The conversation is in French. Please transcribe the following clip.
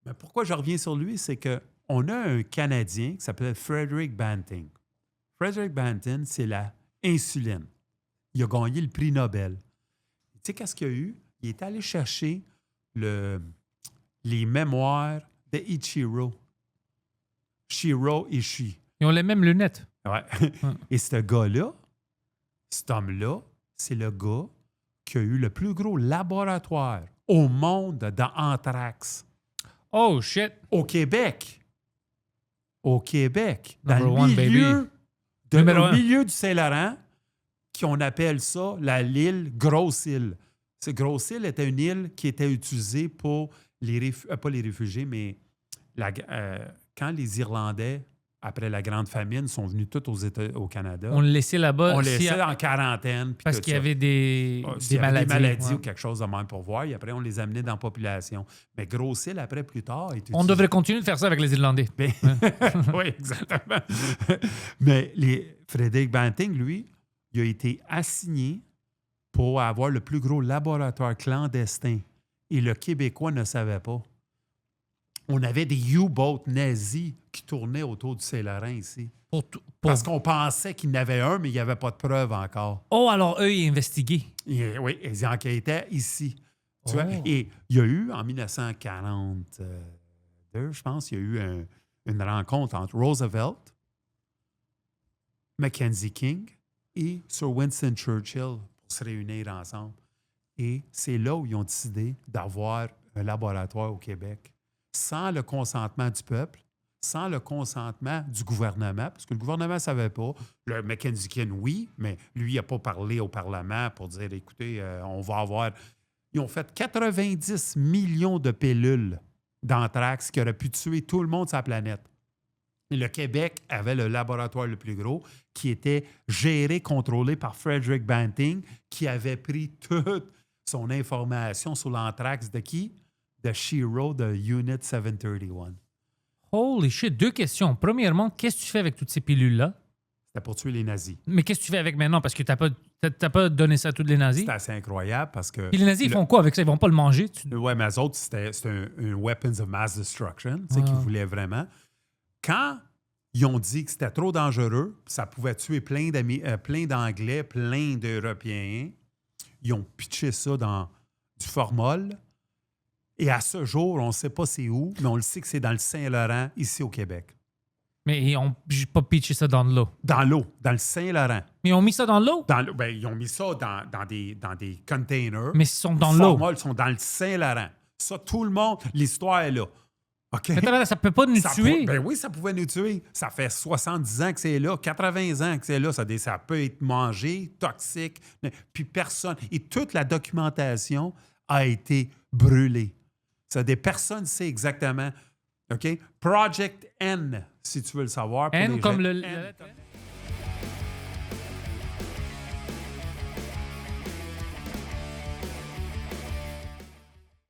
Mais pourquoi je reviens sur lui, c'est qu'on a un Canadien qui s'appelle Frederick Banting. Frederick Banting, c'est la insuline. Il a gagné le prix Nobel. Tu sais qu'est-ce qu'il a eu? Il est allé chercher les mémoires de Ichiro. Shiro Ishii. Ils ont les mêmes lunettes. Ouais. Et ce gars-là, cet homme-là, c'est le gars qui a eu le plus gros laboratoire au monde d'anthrax. Oh, shit. Au Québec. Au Québec. Dans Number le one, baby. Numéro au un. milieu du Saint-Laurent, qu'on appelle ça l'île Grosse-Île. Cette Grosse-Île était une île qui était utilisée pour pas les réfugiés, mais quand les Irlandais, après la Grande Famine, sont venus tous au Canada, On le laissait là-bas. on les laissait en quarantaine. Puis Parce tout qu'il y ça. avait des S'il y avait maladies. des maladies Ouais. ou quelque chose de même pour voir, et après, on les amenait dans la population. Mais Grosse-Île, après, plus tard, est On utilisé. devrait continuer de faire ça avec les Irlandais. Ben, oui, exactement. Mais Frédéric Banting, lui, il a été assigné pour avoir le plus gros laboratoire clandestin. Et le Québécois ne savait pas. On avait des U-boats nazis qui tournaient autour du Saint-Laurent ici. Parce qu'on pensait qu'il y en avait un, mais il n'y avait pas de preuve encore. Oh, alors eux, ils investiguaient. Oui, ils enquêtaient ici. Tu vois? Oh. Et il y a eu, en 1942, je pense, il y a eu une rencontre entre Roosevelt, Mackenzie King et Sir Winston Churchill pour se réunir ensemble. Et c'est là où ils ont décidé d'avoir un laboratoire au Québec, sans le consentement du peuple, sans le consentement du gouvernement, parce que le gouvernement ne savait pas. Le Mackenzie King, oui, mais lui, il n'a pas parlé au Parlement pour dire, écoutez, on va avoir... Ils ont fait 90 millions de pilules d'anthrax qui auraient pu tuer tout le monde sur la planète. Et le Québec avait le laboratoire le plus gros qui était géré, contrôlé par Frederick Banting, qui avait pris toute son information sur l'anthrax de qui? De Shiro de Unit 731. Holy shit, 2 questions. Premièrement, qu'est-ce que tu fais avec toutes ces pilules-là? C'était pour tuer les nazis. Mais qu'est-ce que tu fais avec maintenant? Parce que t'as pas donné ça à tous les nazis. C'était assez incroyable parce que... Puis les nazis, ils font quoi avec ça? Ils vont pas le manger? Oui, mais eux autres, c'était un weapons of mass destruction, tu sais, qu'ils voulaient vraiment. Quand ils ont dit que c'était trop dangereux, ça pouvait tuer plein d'Anglais, plein d'Européens, ils ont pitché ça dans du formol. Et à ce jour, on ne sait pas c'est où, mais on le sait que c'est dans le Saint-Laurent, ici au Québec. Mais ils ont pas pitché ça dans l'eau. Dans l'eau, dans le Saint-Laurent. Mais ils ont mis ça dans l'eau? Dans l'eau, ben, ils ont mis ça dans des containers. Mais ils sont dans Le l'eau. formol sont dans le Saint-Laurent. Ça, tout le monde, l'histoire est là. OK? Attends, ça peut pas nous tuer? Ben oui, ça pouvait nous tuer. Ça fait 70 ans que c'est là, 80 ans que c'est là. Ça peut être mangé, toxique, puis personne. Et toute la documentation a été brûlée. Des personnes savent exactement. OK? Project N, si tu veux le savoir. N comme N, le...